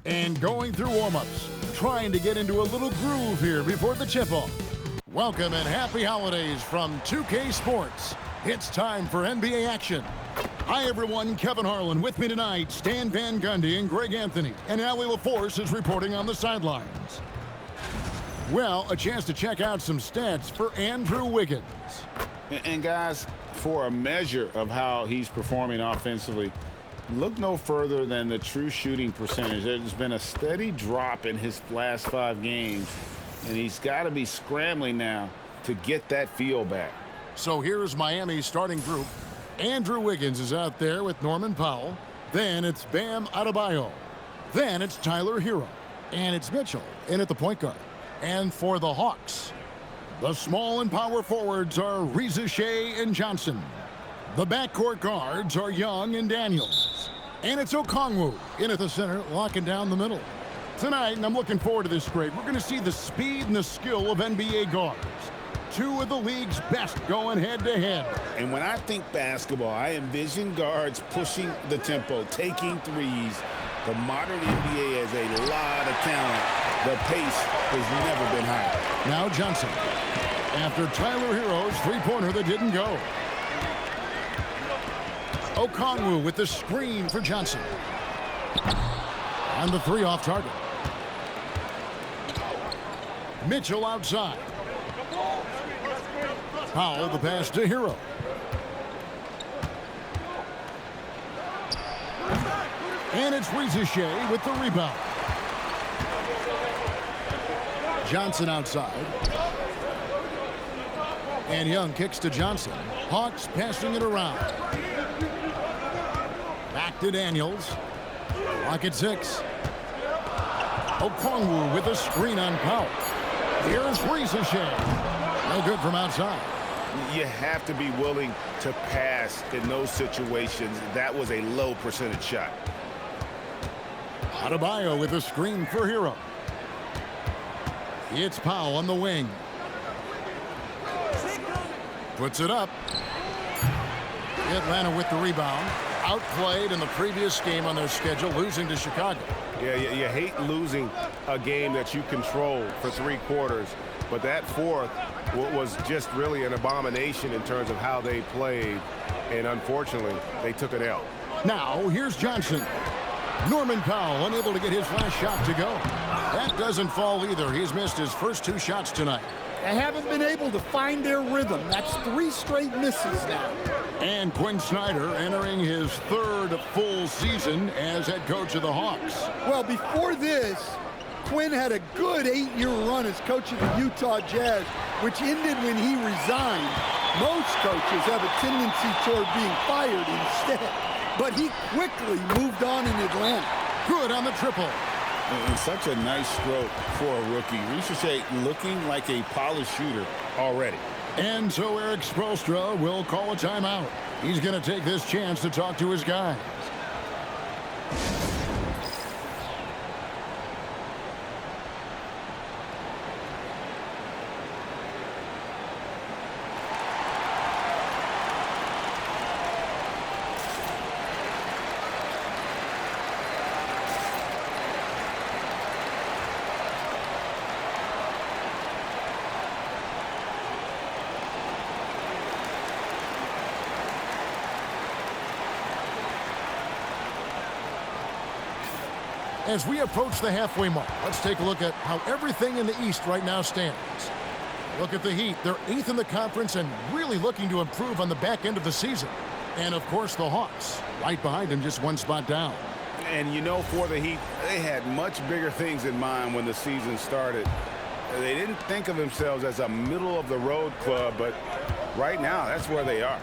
and going through warm-ups, trying to get into a little groove here before the tip-off. Welcome and happy holidays from 2K Sports. It's time for NBA action. Hi everyone, Kevin Harlan with me tonight, Stan Van Gundy and Greg Anthony, and Allie LaForce is reporting on the sidelines. Well, a chance to check out some stats for Andrew Wiggins. And guys, for a measure of how he's performing offensively, look no further than the true shooting percentage. There's been a steady drop in his last 5 games, and he's got to be scrambling now to get that feel back. So here's Miami's starting group. Andrew Wiggins is out there with Norman Powell. Then it's Bam Adebayo. Then it's Tyler Hero. And it's Mitchell in at the point guard. And for the Hawks, the small and power forwards are Reza Shea and Johnson. The backcourt guards are Young and Daniels. And it's Okongwu in at the center, locking down the middle. Tonight, and I'm looking forward to this, Greg, we're going to see the speed and the skill of NBA guards. 2 of the league's best going head-to-head. And when I think basketball, I envision guards pushing the tempo, taking threes. The modern NBA has a lot of talent. The pace has never been higher. Now Johnson. After Tyler Hero's three-pointer that didn't go. Okongwu with the screen for Johnson. And the 3 off target. Mitchell outside. Powell the pass to Hero. And it's Reza Shea with the rebound. Johnson outside. And Young kicks to Johnson. Hawks passing it around. Back to Daniels. Clock at 6. Okongwu with a screen on Powell. Here's Reza Shea. No good from outside. You have to be willing to pass in those situations. That was a low percentage shot. Adebayo with a screen for Hero. It's Powell on the wing. Puts it up. Atlanta with the rebound. Outplayed in the previous game on their schedule, losing to Chicago. Yeah, you hate losing a game that you control for 3 quarters, but that fourth was just really an abomination in terms of how they played, and unfortunately, they took an L. Now, here's Johnson. Norman Powell unable to get his last shot to go. That doesn't fall either. He's missed his first 2 shots tonight. They haven't been able to find their rhythm. That's 3 straight misses now. And Quinn Snyder entering his 3rd full season as head coach of the Hawks. Well, before this, Quinn had a good 8-year run as coach of the Utah Jazz, which ended when he resigned. Most coaches have a tendency toward being fired instead, but he quickly moved on in Atlanta. Good on the triple. And such a nice stroke for a rookie. Reza Shea looking like a polished shooter already. And so Eric Spoelstra will call a timeout. He's going to take this chance to talk to his guys. As we approach the halfway mark, let's take a look at how everything in the East right now stands. Look at the Heat. They're 8th in the conference and really looking to improve on the back end of the season. And, of course, the Hawks right behind them, just 1 spot down. And, you know, for the Heat, they had much bigger things in mind when the season started. They didn't think of themselves as a middle-of-the-road club, but right now, that's where they are.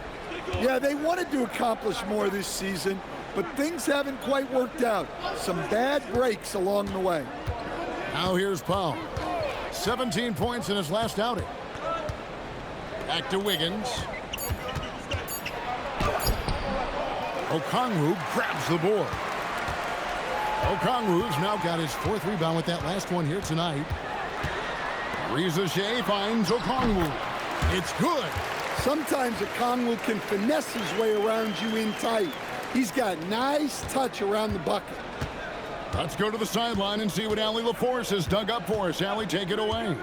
Yeah, they wanted to accomplish more this season, but things haven't quite worked out. Some bad breaks along the way. Now here's Powell. 17 points in his last outing. Back to Wiggins. Okongwu grabs the board. Okongwu's now got his 4th rebound with that last one here tonight. Reza Shea finds Okongwu. It's good. Sometimes Okongwu can finesse his way around you in tight. He's got nice touch around the bucket. Let's go to the sideline and see what Allie LaForce has dug up for us. Allie, take it away.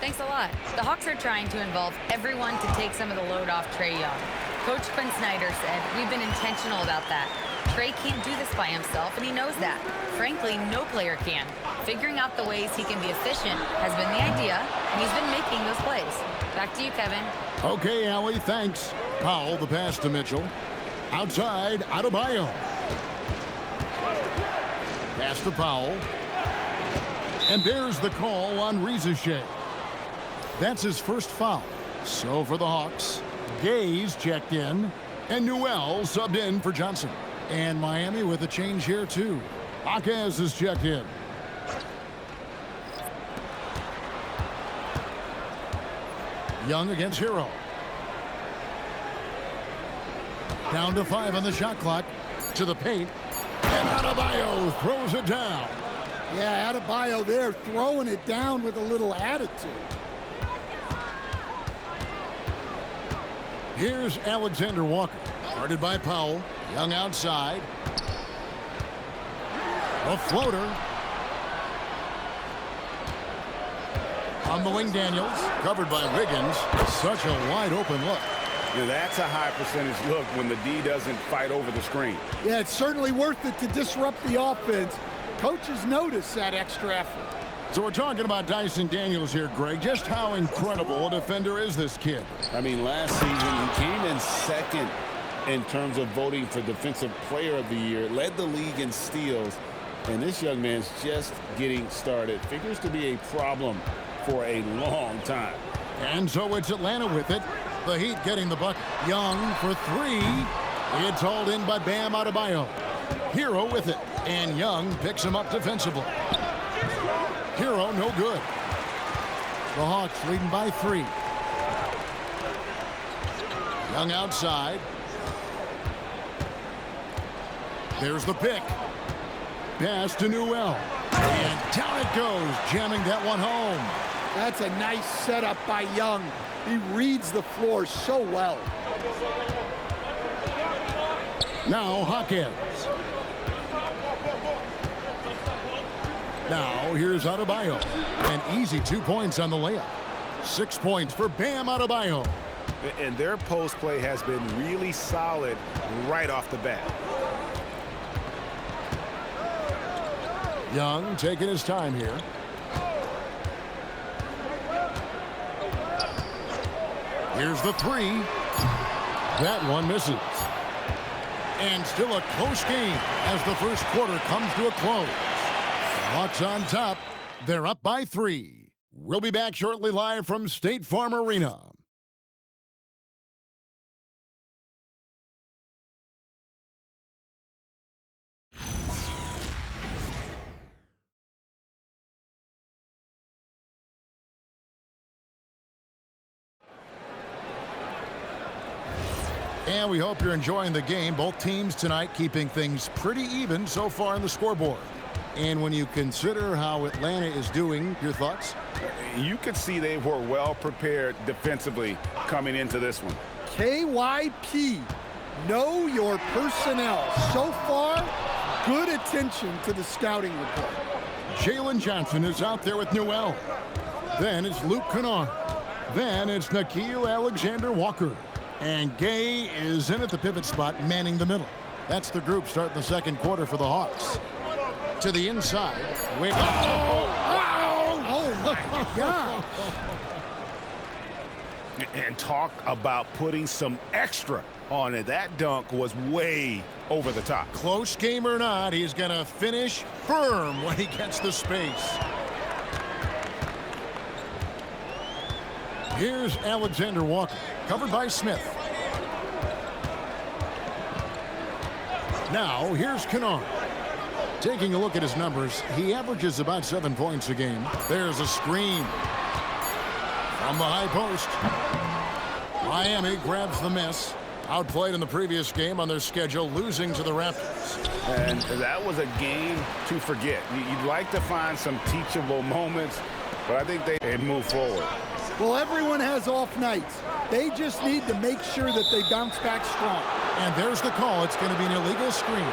Thanks a lot. The Hawks are trying to involve everyone to take some of the load off Trae Young. Coach Quinn Snyder said, we've been intentional about that. Trae can't do this by himself, and he knows that. Frankly, no player can. Figuring out the ways he can be efficient has been the idea, and he's been making those plays. Back to you, Kevin. Okay, Allie, thanks. Powell, the pass to Mitchell. Outside, Adebayo. Pass to Powell. And there's the call on Riza-Shea. That's his first foul. So for the Hawks, Gay's checked in, and Newell subbed in for Johnson. And Miami with a change here, too. Jaquez is checked in. Young against Hero. Down to 5 on the shot clock. To the paint. And Adebayo throws it down. Yeah, Adebayo there throwing it down with a little attitude. Here's Alexander Walker. Guarded by Powell. Young outside. A floater. On the wing, Daniels. Covered by Wiggins. Such a wide open look. Yeah, that's a high percentage look when the D doesn't fight over the screen. Yeah, it's certainly worth it to disrupt the offense. Coaches notice that extra effort. So we're talking about Dyson Daniels here, Greg. Just how incredible a defender is this kid? I mean, last season he came in second in terms of voting for Defensive Player of the Year, led the league in steals, and this young man's just getting started. Figures to be a problem for a long time. And so it's Atlanta with it. The Heat getting the bucket. Young for 3. It's hauled in by Bam Adebayo. Hero with it. And Young picks him up defensively. Hero no good. The Hawks leading by 3. Young outside. There's the pick. Pass to Newell. And down it goes, jamming that one home. That's a nice setup by Young. He reads the floor so well. Now Jaquez. Now here's Adebayo. An easy 2 points on the layup. 6 points for Bam Adebayo. And their post play has been really solid right off the bat. Young taking his time here. Here's the 3. That one misses. And still a close game as the first quarter comes to a close. Hawks on top. They're up by 3. We'll be back shortly live from State Farm Arena. And we hope you're enjoying the game. Both teams tonight keeping things pretty even so far on the scoreboard. And when you consider how Atlanta is doing, your thoughts? You could see they were well prepared defensively coming into this one. KYP, know your personnel. So far, good attention to the scouting report. Jalen Johnson is out there with Newell. Then it's Luke Kennard. Then it's Nickeil Alexander-Walker. And Gay is in at the pivot spot, manning the middle. That's the group starting the second quarter for the Hawks. To the inside. Wiggins. Oh my God. And talk about putting some extra on it. That dunk was way over the top. Close game or not, he's going to finish firm when he gets the space. Here's Alexander Walker, covered by Smith. Now, here's Kennard. Taking a look at his numbers, he averages about 7 points a game. There's a screen from the high post. Miami grabs the miss. Outplayed in the previous game on their schedule, losing to the Raptors. And that was a game to forget. You'd like to find some teachable moments, but I think they move forward. Well, everyone has off nights. They just need to make sure that they bounce back strong. And there's the call. It's going to be an illegal screen.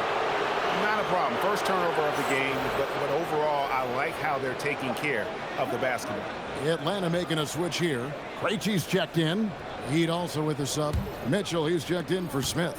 Not a problem. First turnover of the game, but overall, I like how they're taking care of the basketball. Atlanta making a switch here. Krejci's checked in. Heat also with the sub. Mitchell, he's checked in for Smith.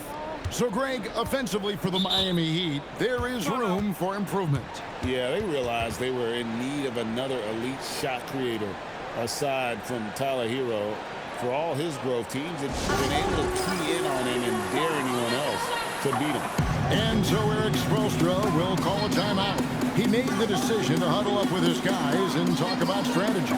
So, Greg, offensively for the Miami Heat, there is room for improvement. Yeah, they realized they were in need of another elite shot creator aside from Tyler Hero. For all his growth, teams have been able to key in on him and dare anyone else to beat him. And so Eric Spoelstra will call a timeout. He made the decision to huddle up with his guys and talk about strategy.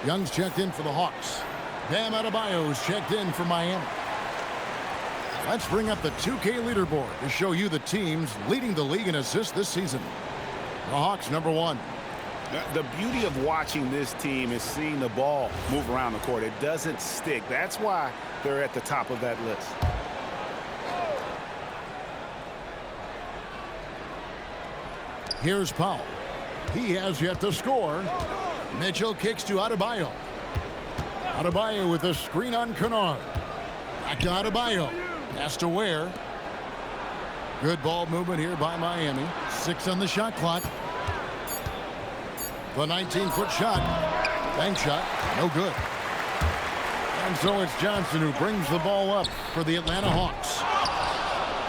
Young's checked in for the Hawks. Bam Adebayo's checked in for Miami. Let's bring up the 2K leaderboard to show you the teams leading the league in assists this season. The Hawks, number 1. The beauty of watching this team is seeing the ball move around the court. It doesn't stick. That's why they're at the top of that list. Here's Powell. He has yet to score. Mitchell kicks to Adebayo. Adebayo with a screen on Kennard. Back to Adebayo. Has to Ware. Good ball movement here by Miami. 6 on the shot clock. The 19-foot shot. Bank shot. No good. And so it's Johnson who brings the ball up for the Atlanta Hawks.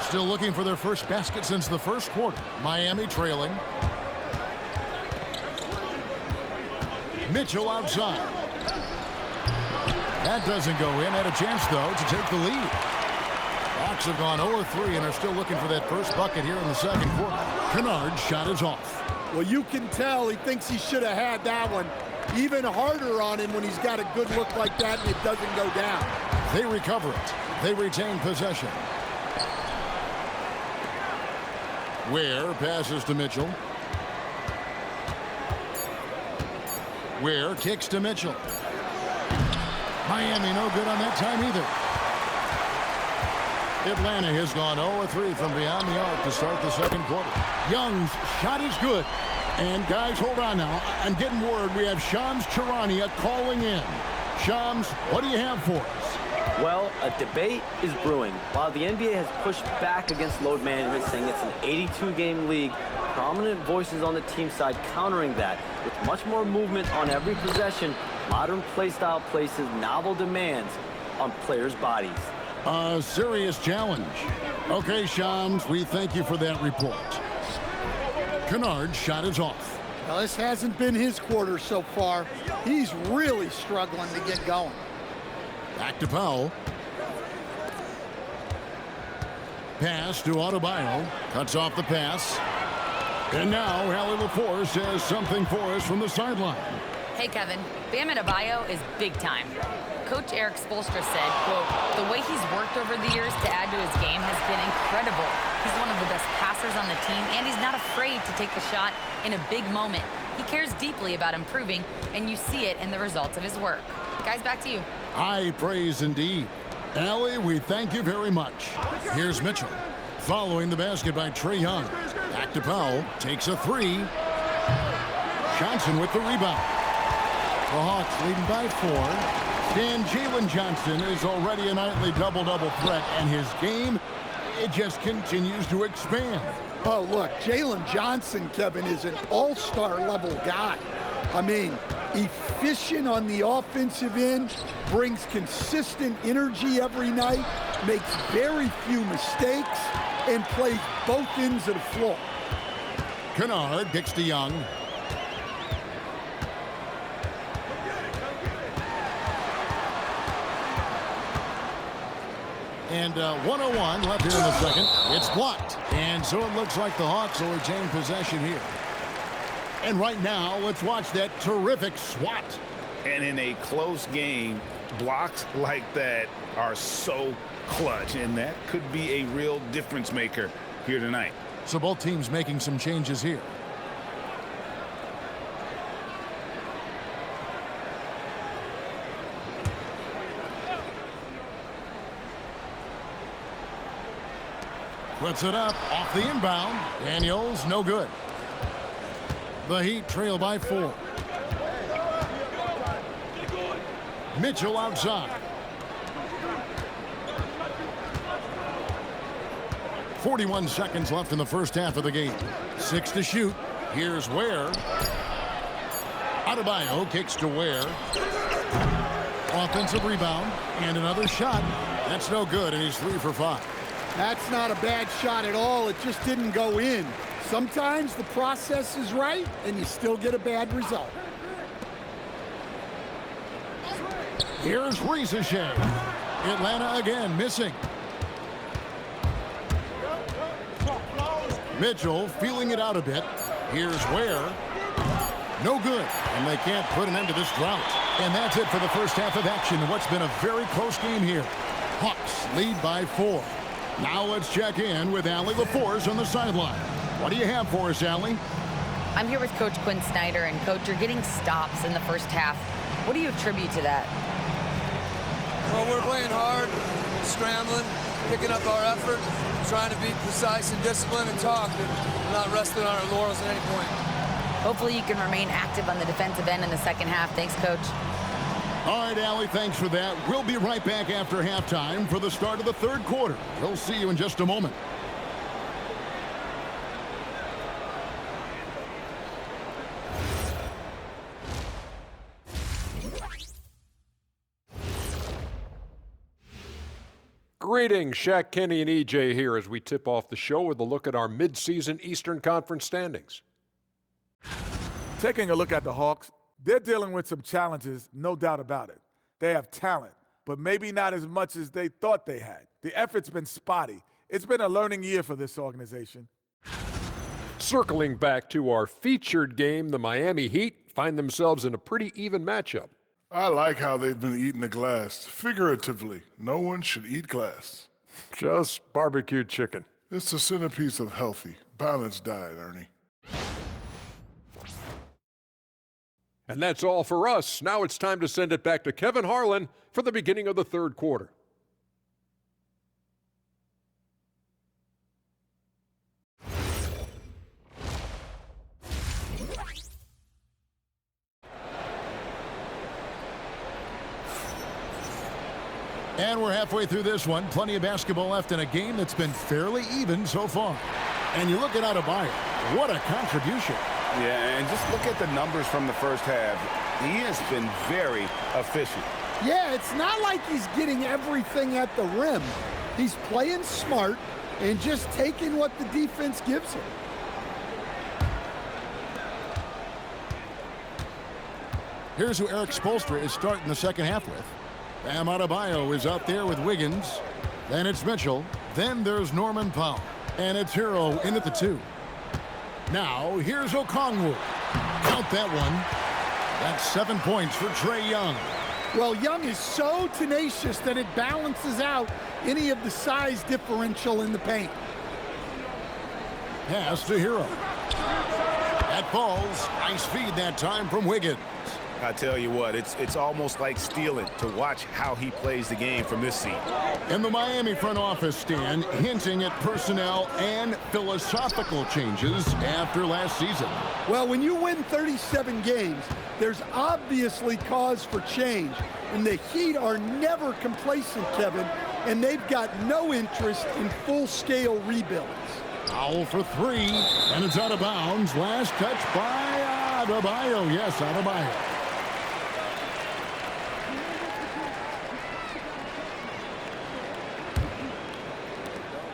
Still looking for their first basket since the first quarter. Miami trailing. Mitchell outside. That doesn't go in. Had a chance, though, to take the lead. Hawks have gone 0-3 and are still looking for that first bucket here in the second quarter. Kennard's shot is off. Well, you can tell he thinks he should have had that one. Even harder on him when he's got a good look like that and it doesn't go down. They recover it. They retain possession. Ware passes to Mitchell. Ware kicks to Mitchell. Miami no good on that time either. Atlanta has gone 0-3 from beyond the arc to start the second quarter. Young's shot is good. And guys, hold on now. I'm getting word we have Shams Charania calling in. Shams, what do you have for us? Well, a debate is brewing. While the NBA has pushed back against load management, saying it's an 82-game league, prominent voices on the team side countering that. With much more movement on every possession, modern play style places novel demands on players' bodies. A serious challenge. Okay, Shams, we thank you for that report. Kennard's shot is off. Now, this hasn't been his quarter so far. He's really struggling to get going. Back to Powell. Pass to Adebayo. Cuts off the pass. And now Hallie LaForce has something for us from the sideline. Hey, Kevin. Bam Adebayo is big time. Coach Eric Spoelstra said, quote, the way he's worked over the years to add to his game has been incredible. He's one of the best passers on the team, and he's not afraid to take the shot in a big moment. He cares deeply about improving, and you see it in the results of his work. Guys, back to you. High praise indeed. Allie, we thank you very much. Here's Mitchell. Following the basket by Trae Young. Back to Powell. Takes a three. Johnson with the rebound. The Hawks leading by 4. And Jalen Johnson is already a nightly double-double threat, and his game, it just continues to expand. Oh, look, Jalen Johnson, Kevin, is an all-star level guy. I mean, efficient on the offensive end, brings consistent energy every night, makes very few mistakes, and plays both ends of the floor. Kennard kicks to Young. And 101 left here in the second. It's blocked. And so it looks like the Hawks will retain possession here. And right now, let's watch that terrific swat. And in a close game, blocks like that are so clutch. And that could be a real difference maker here tonight. So both teams making some changes here. Puts it up off the inbound. Daniels, no good. The Heat trail by 4. Mitchell outside. 41 seconds left in the first half of the game. 6 to shoot. Here's Ware. Adebayo kicks to Ware. Offensive rebound and another shot. That's no good, and he's 3 for 5. That's not a bad shot at all. It just didn't go in. Sometimes the process is right, and you still get a bad result. Here's Risacher. Atlanta again missing. Mitchell feeling it out a bit. Here's Ware. No good, and they can't put an end to this drought. And that's it for the first half of action in what's been a very close game here. Hawks lead by 4. Now let's check in with Allie LaForce on the sideline. What do you have for us, Allie? I'm here with Coach Quinn Snyder, and Coach, you're getting stops in the first half. What do you attribute to that? Well, we're playing hard, scrambling, picking up our effort, trying to be precise and disciplined and talk, and not resting on our laurels at any point. Hopefully you can remain active on the defensive end in the second half. Thanks, Coach. All right, Allie, thanks for that. We'll be right back after halftime for the start of the third quarter. We'll see you in just a moment. Greetings, Shaq Kenny and EJ here as we tip off the show with a look at our midseason Eastern Conference standings. Taking a look at the Hawks, they're dealing with some challenges, no doubt about it. They have talent, but maybe not as much as they thought they had. The effort's been spotty. It's been a learning year for this organization. Circling back to our featured game, the Miami Heat find themselves in a pretty even matchup. I like how they've been eating the glass. Figuratively, no one should eat glass. Just barbecued chicken. It's the centerpiece of healthy, balanced diet, Ernie. And that's all for us. Now it's time to send it back to Kevin Harlan for the beginning of the third quarter. And we're halfway through this one. Plenty of basketball left in a game that's been fairly even so far. And you look at Adebayo. What a contribution. Yeah, and just look at the numbers from the first half. He has been very efficient. Yeah, it's not like he's getting everything at the rim. He's playing smart and just taking what the defense gives him. Here's who Eric Spoelstra is starting the second half with. Bam Adebayo is out there with Wiggins. Then it's Mitchell. Then there's Norman Powell. And it's Hero in at the 2. Now, here's Okongwu. Count that one. That's 7 points for Trae Young. Well, Young is so tenacious that it balances out any of the size differential in the paint. Pass to Hero. That falls. Nice feed that time from Wiggins. I tell you what, it's almost like stealing to watch how he plays the game from this seat. And the Miami front office, Stan, hinting at personnel and philosophical changes after last season. Well, when you win 37 games, there's obviously cause for change. And the Heat are never complacent, Kevin, and they've got no interest in full-scale rebuilds. Foul for 3, and it's out of bounds. Last touch by Adebayo. Yes, Adebayo.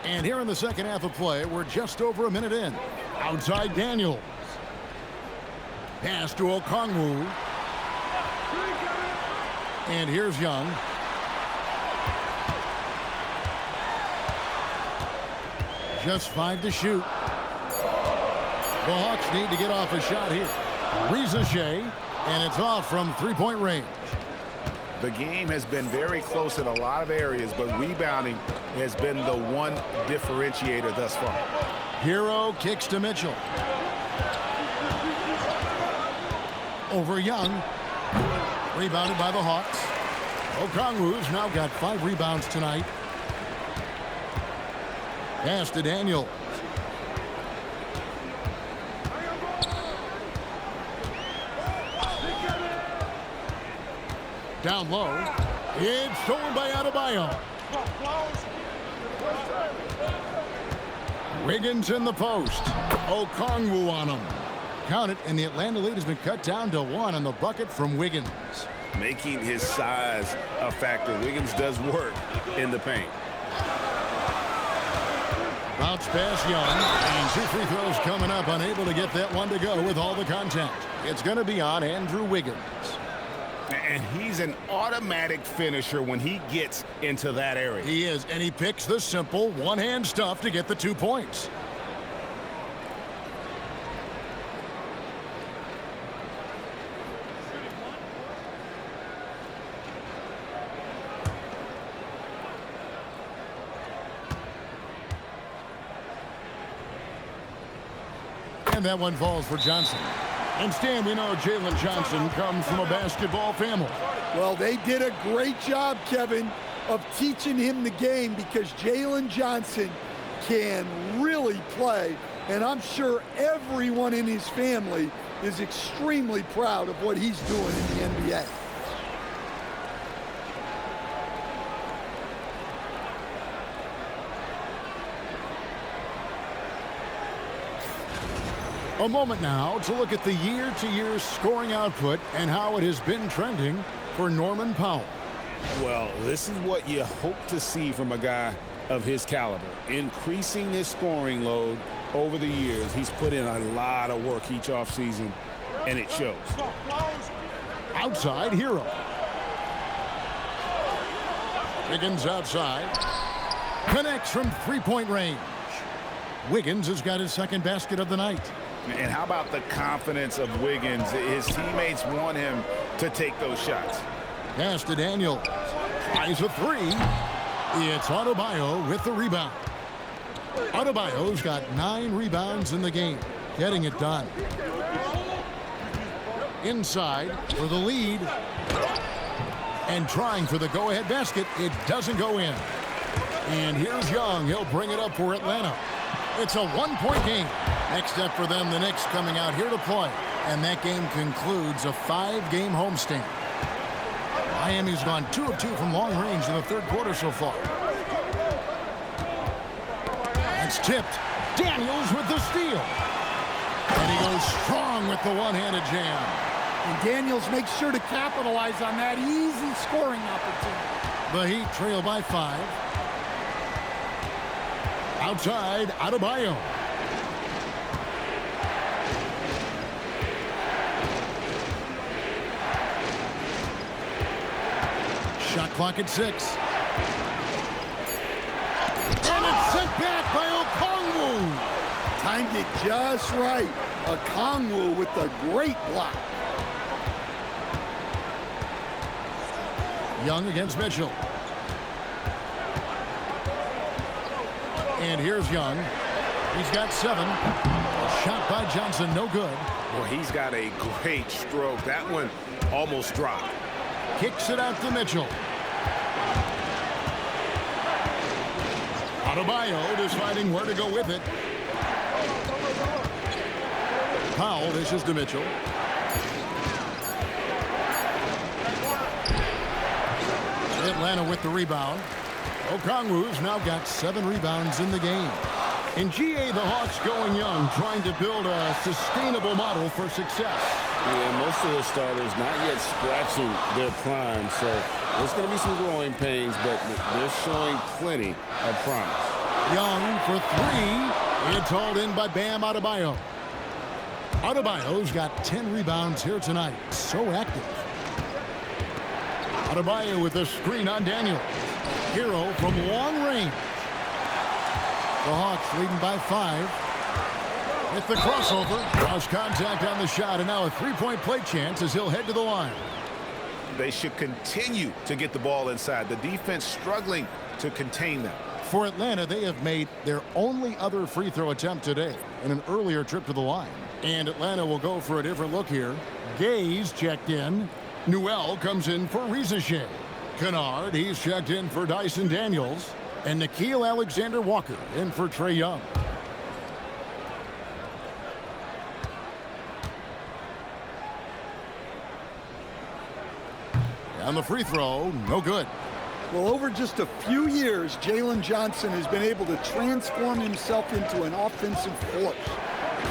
And here in the second half of play, we're just over a minute in. Outside Daniels. Pass to Okongwu. And here's Young. Just 5 to shoot. The Hawks need to get off a shot here. Risacher, and it's off from three-point range. The game has been very close in a lot of areas, but rebounding has been the one differentiator thus far. Hero kicks to Mitchell. Over Young. Rebounded by the Hawks. Okongwu's now got 5 rebounds tonight. Pass to Daniel. Down low. It's stolen by Adebayo. Wiggins in the post. Okongwu on him. Count it, and the Atlanta lead has been cut down to 1 on the bucket from Wiggins. Making his size a factor. Wiggins does work in the paint. Bounce pass Young, and 2 free throws coming up. Unable to get that one to go with all the contact. It's going to be on Andrew Wiggins. And he's an automatic finisher when he gets into that area. He is, and he picks the simple one-hand stuff to get the 2 points. And that one falls for Johnson. And Stan, we know Jalen Johnson comes from a basketball family. Well, they did a great job, Kevin, of teaching him the game because Jalen Johnson can really play. And I'm sure everyone in his family is extremely proud of what he's doing in the NBA. A moment now to look at the year-to-year scoring output and how it has been trending for Norman Powell. Well, this is what you hope to see from a guy of his caliber. Increasing his scoring load over the years. He's put in a lot of work each offseason, and it shows. Outside, Hero. Wiggins outside. Connects from three-point range. Wiggins has got his second basket of the night. And how about the confidence of Wiggins? His teammates want him to take those shots. Pass to Daniel. Tries a 3. It's Adebayo with the rebound. Adebayo's got 9 rebounds in the game, getting it done. Inside for the lead. And trying for the go-ahead basket. It doesn't go in. And here's Young. He'll bring it up for Atlanta. It's a 1-point game. Next up for them, the Knicks coming out here to play. And that game concludes a 5-game homestand. Miami's gone 2 of 2 from long range in the third quarter so far. It's tipped. Daniels with the steal. And he goes strong with the one-handed jam. And Daniels makes sure to capitalize on that easy scoring opportunity. The Heat trail by 5. Outside, Adebayo. Shot clock at 6. And it's sent back by Okongwu. Timed it just right. Okongwu with a great block. Young against Mitchell. And here's Young. He's got 7. A shot by Johnson, no good. Well, he's got a great stroke. That one almost dropped. Kicks it out to Mitchell. Adebayo deciding where to go with it. Powell dishes to Mitchell. Atlanta with the rebound. Okongwu's now got 7 rebounds in the game. In GA, the Hawks going young, trying to build a sustainable model for success. Yeah, most of the starters not yet scratching their prime, so there's going to be some growing pains, but they're showing plenty of promise. Young for 3. It's hauled in by Bam Adebayo. Adebayo's got 10 rebounds here tonight. So active. Adebayo with a screen on Daniel. Hero from long range. The Hawks leading by 5. With the crossover. Cross contact on the shot, and now a 3-point play chance as he'll head to the line. They should continue to get the ball inside. The defense struggling to contain them. For Atlanta, they have made their only other free throw attempt today in an earlier trip to the line. And Atlanta will go for a different look here. Gaze checked in. Newell comes in for Rizachet. Kennard, he's checked in for Dyson Daniels. And Nickeil Alexander-Walker in for Trae Young. And the free throw, no good. Well, over just a few years, Jalen Johnson has been able to transform himself into an offensive force.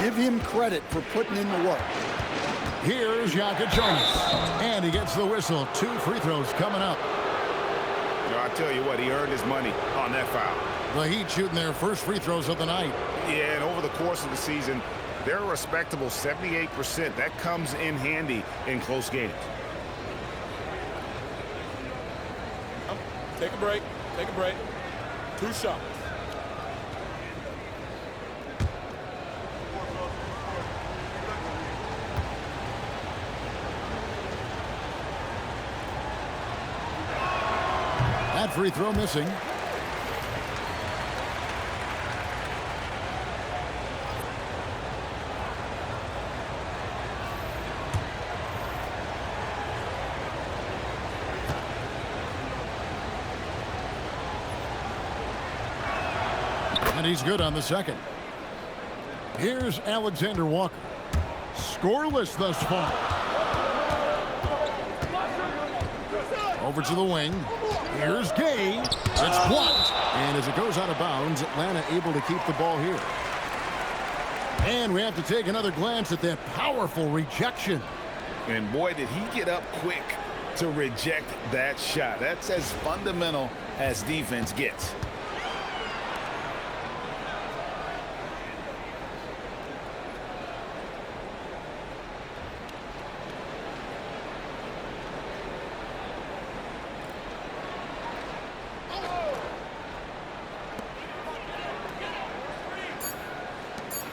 Give him credit for putting in the work. Here's Jakob Jonas. And he gets the whistle. 2 free throws coming up. You know, I tell you what, he earned his money on that foul. The Heat shooting their first free throws of the night. Yeah, and over the course of the season, they're a respectable 78%. That comes in handy in close games. Take a break. Take a break. 2 shots. That free throw missing. And he's good on the second. Here's Alexander Walker. Scoreless thus far. Over to the wing. Here's Gay. It's blocked. And as it goes out of bounds, Atlanta able to keep the ball here. And we have to take another glance at that powerful rejection. And boy, did he get up quick to reject that shot. That's as fundamental as defense gets.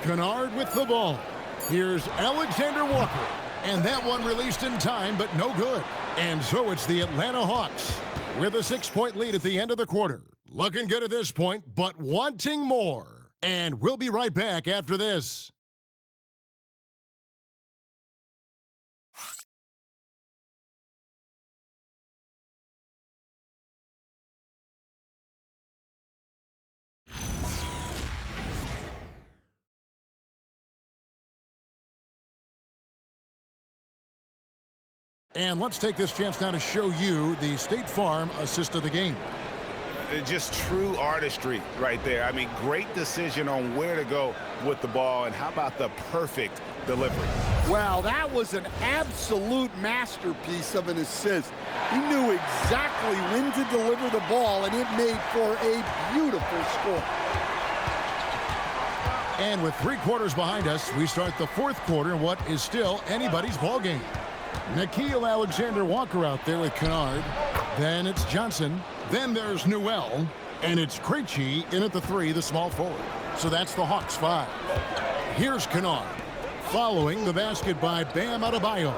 Kennard with the ball. Here's Alexander Walker. And that one released in time, but no good. And so it's the Atlanta Hawks with a 6-point lead at the end of the quarter. Looking good at this point, but wanting more. And we'll be right back after this. And let's take this chance now to show you the State Farm assist of the game. Just true artistry right there. I mean, great decision on where to go with the ball, and how about the perfect delivery? Wow, that was an absolute masterpiece of an assist. He knew exactly when to deliver the ball, and it made for a beautiful score. And with 3 quarters behind us, we start the 4th quarter in what is still anybody's ball game. Nickeil Alexander-Walker out there with Kennard. Then it's Johnson. Then there's Newell. And it's Krejci in at the 3, the small forward. So that's the Hawks 5. Here's Kennard. Following the basket by Bam Adebayo.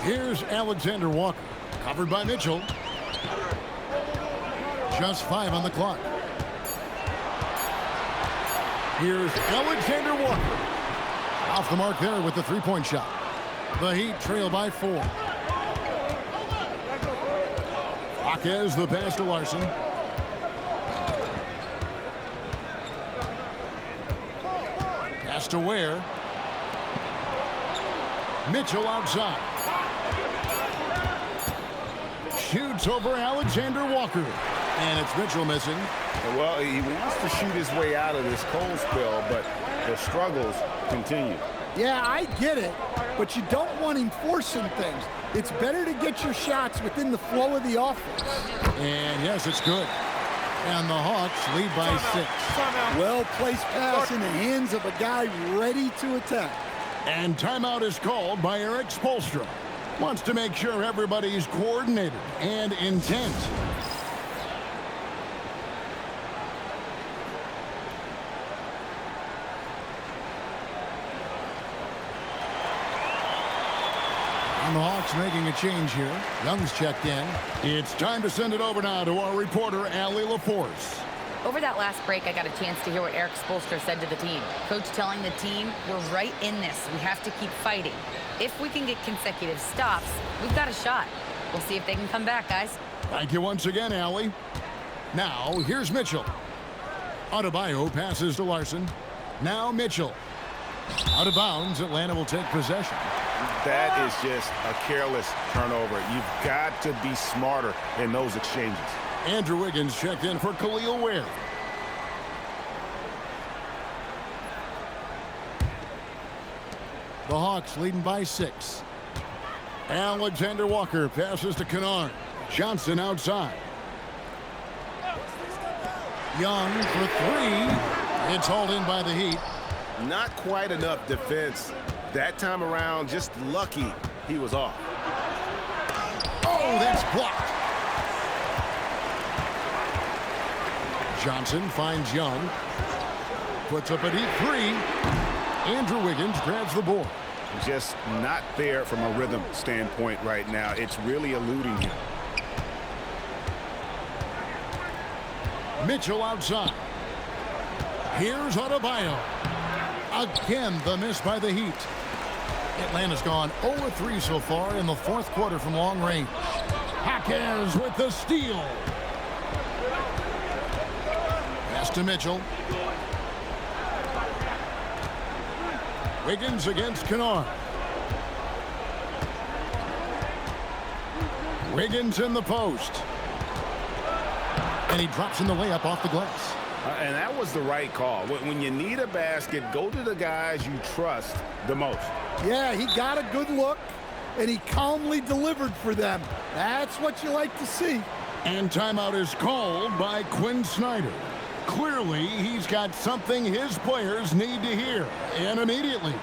Here's Alexander Walker. Covered by Mitchell. Just 5 on the clock. Here's Alexander Walker. Off the mark there with the 3-point shot. The Heat trail by 4. Jaquez the pass to Larson. Pass to Ware. Mitchell outside. Shoots over Alexander Walker. And it's Mitchell missing. Well, he wants to shoot his way out of this cold spell, but the struggles continue. Yeah, I get it, but you don't want him forcing things. It's better to get your shots within the flow of the offense. And yes, it's good. And the Hawks lead by 6. Well-placed pass in the hands of a guy ready to attack. And timeout is called by Eric Spoelstra. Wants to make sure everybody's coordinated and intent. And the Hawks making a change here. Young's checked in. It's time to send it over now to our reporter, Allie LaForce. Over that last break, I got a chance to hear what Eric Spoelstra said to the team. Coach telling the team, we're right in this. We have to keep fighting. If we can get consecutive stops, we've got a shot. We'll see if they can come back, guys. Thank you once again, Allie. Now, here's Mitchell. Adebayo passes to Larson. Now Mitchell. Out of bounds, Atlanta will take possession. That is just a careless turnover. You've got to be smarter in those exchanges. Andrew Wiggins checked in for Khalil Ware. The Hawks leading by 6. Alexander Walker passes to Kennard. Johnson outside. Young for 3. It's hauled in by the Heat. Not quite enough defense. That time around, just lucky he was off. Oh, that's blocked. Johnson finds Young. Puts up a deep 3. Andrew Wiggins grabs the board. Just not there from a rhythm standpoint right now. It's really eluding him. Mitchell outside. Here's Adebayo. Again, the miss by the Heat. Atlanta's gone 0-3 so far in the fourth quarter from long range. Jaquez with the steal. Pass to Mitchell. Wiggins against Kennard. Wiggins in the post. And he drops in the layup off the glass. And that was the right call. When you need a basket, go to the guys you trust the most. Yeah, he got a good look, and he calmly delivered for them. That's what you like to see. And timeout is called by Quinn Snyder. Clearly, he's got something his players need to hear, and immediately.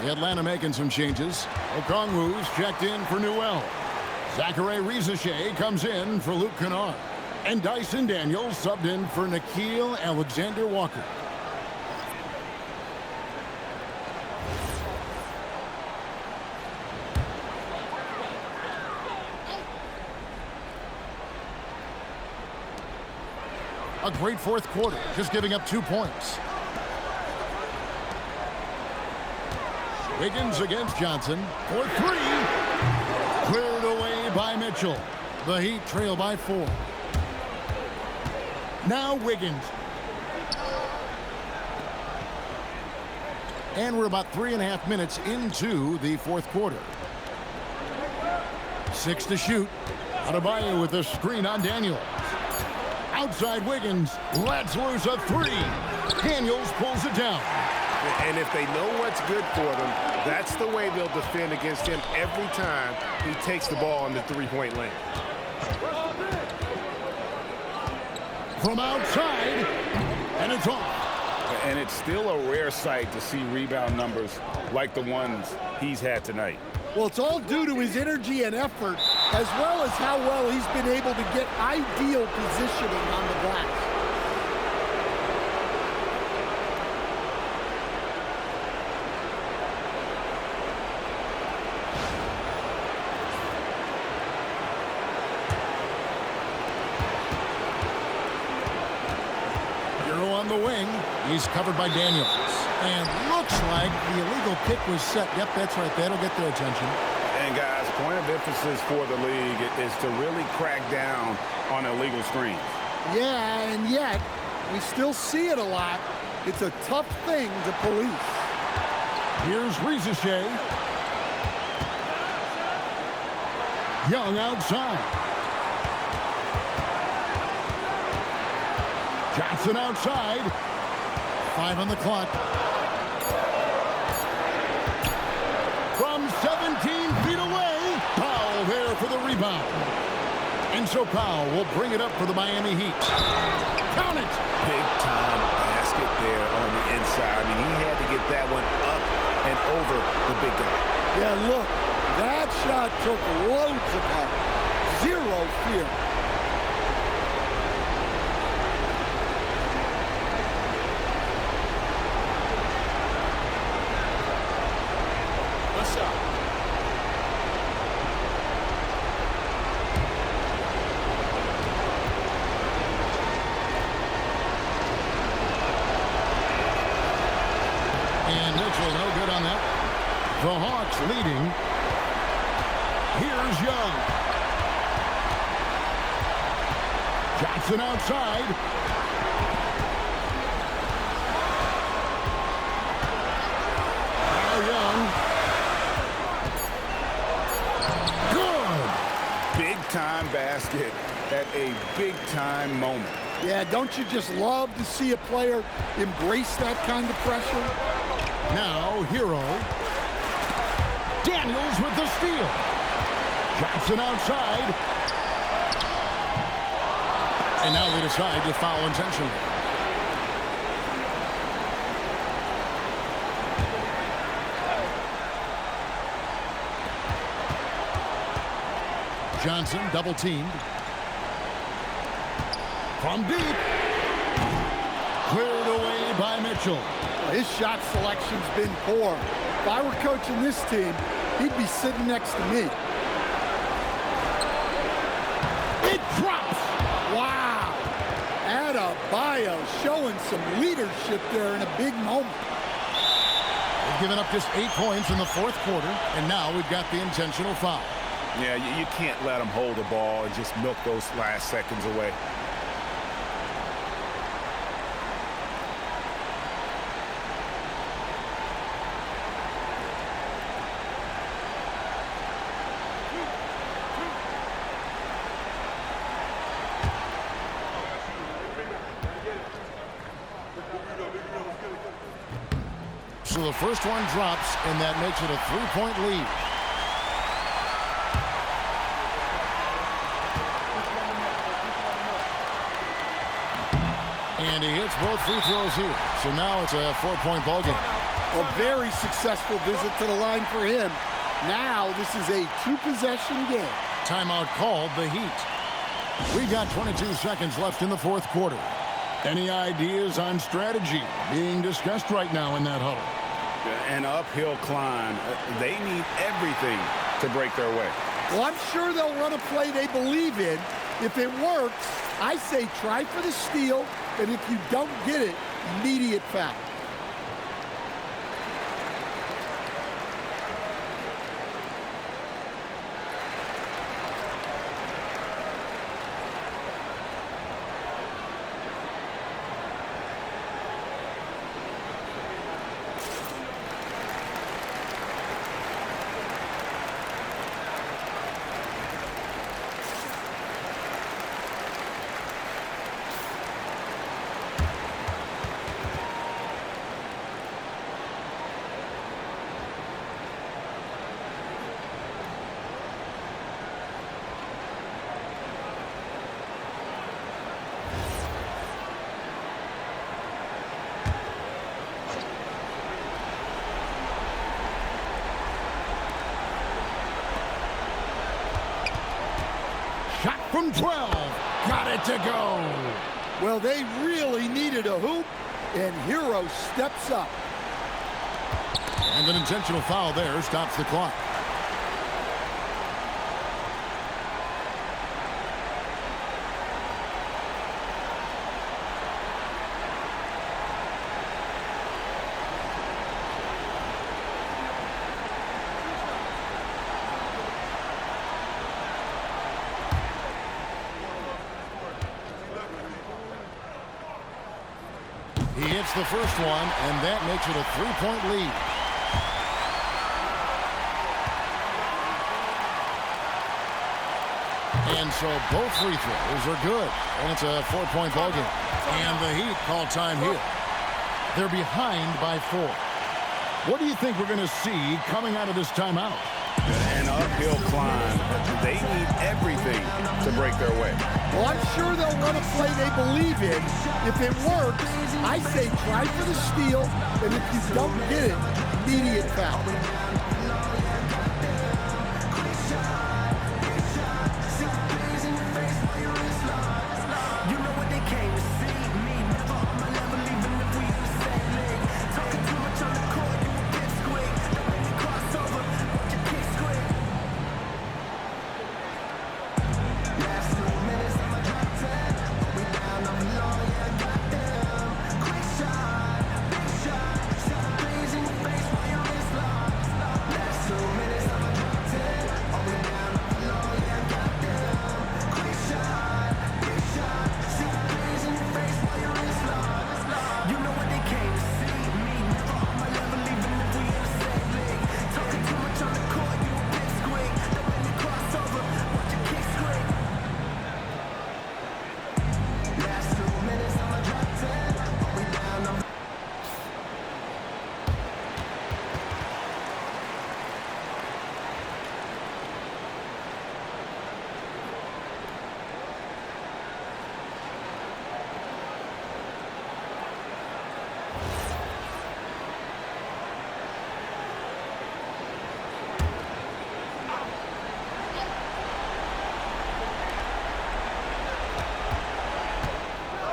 Atlanta making some changes. Okongwu's checked in for Newell. Zachary Rizachet comes in for Luke Kennard. And Dyson Daniels subbed in for Nickeil Alexander-Walker. A great fourth quarter, just giving up 2 points. Wiggins against Johnson for 3. Cleared away by Mitchell. The Heat trail by 4. Now Wiggins. And we're about 3.5 minutes into the fourth quarter. 6 to shoot. Adebayo with the screen on Daniels. Outside Wiggins lets loose a 3. Daniels pulls it down. And if they know what's good for them, that's the way they'll defend against him every time he takes the ball in the three-point lane. From outside, and it's off. And it's still a rare sight to see rebound numbers like the ones he's had tonight. Well, it's all due to his energy and effort, as well as how well he's been able to get ideal positioning on the glass. On the wing, he's covered by Daniels. And looks like the illegal pick was set. Yep, that's right. That'll get their attention. And guys, point of emphasis for the league is to really crack down on illegal screens. Yeah, and yet we still see it a lot. It's a tough thing to police. Here's Rizachet. Young outside. Johnson outside. 5 on the clock. From 17 feet away, Powell there for the rebound. And so Powell will bring it up for the Miami Heat. Count it! Big time basket there on the inside. I mean, he had to get that one up and over the big guy. Yeah, look, that shot took loads of power. Zero fear. What's up? And Mitchell, no good on that. The Hawks leading. Here's Young. Johnson outside. Now Young. Good. Big-time basket at a big-time moment. Yeah, don't you just love to see a player embrace that kind of pressure? Now Hero. Daniels with the steal. Johnson outside. And now they decide to foul intentionally. Johnson double teamed. From deep. Cleared away by Mitchell. His shot selection's been poor. If I were coaching this team, he'd be sitting next to me. It drops. Wow. Adebayo showing some leadership there in a big moment. They've given up just 8 points in the fourth quarter, and now we've got the intentional foul. Yeah, you can't let them hold the ball and just milk those last seconds away. So the first one drops, and that makes it a 3-point lead. And he hits both free throws here. So now it's a 4-point ball game. A very successful visit to the line for him. Now this is a 2-possession game. Timeout called the Heat. We got 22 seconds left in the fourth quarter. Any ideas on strategy being discussed right now in that huddle? An uphill climb. They need everything to break their way. Well, I'm sure they'll run a play they believe in. If it works, I say try for the steal, and if you don't get it, immediate foul. Shot from 12. Got it to go. Well, they really needed a hoop, and Hero steps up. And an intentional foul there stops the clock. He hits the first one, and that makes it a 3-point lead. And so both free throws are good. And it's a 4-point ball game. And the Heat call time here. They're behind by 4. What do you think we're going to see coming out of this timeout? An uphill climb. They need everything to break their way. Well, I'm sure they'll run a play they believe in. If it works, I say try for the steal, and if you don't get it, immediate foul.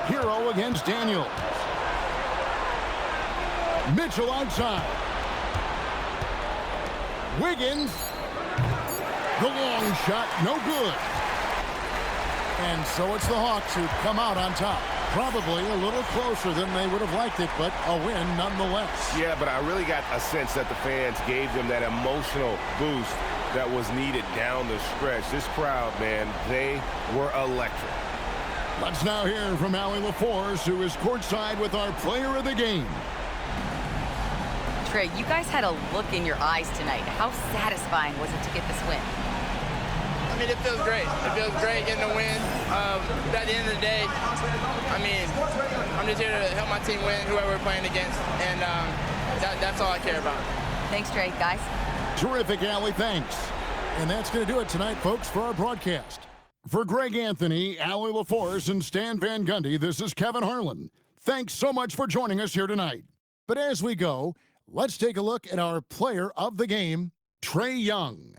Hero against Daniels. Mitchell outside. Wiggins. The long shot, no good. And so it's the Hawks who come out on top. Probably a little closer than they would have liked it, but a win nonetheless. Yeah, but I really got a sense that the fans gave them that emotional boost that was needed down the stretch. This crowd, man, they were electric. Let's now hear from Allie LaForce, who is courtside with our player of the game. Trey, you guys had a look in your eyes tonight. How satisfying was it to get this win? I mean, it feels great. It feels great getting a win. But at the end of the day, I mean, I'm just here to help my team win, whoever we're playing against, and that's all I care about. Thanks, Trey, guys. Terrific, Allie. Thanks. And that's going to do it tonight, folks, for our broadcast. For Greg Anthony, Allie LaForce, and Stan Van Gundy, this is Kevin Harlan. Thanks so much for joining us here tonight. But as we go, let's take a look at our player of the game, Trae Young.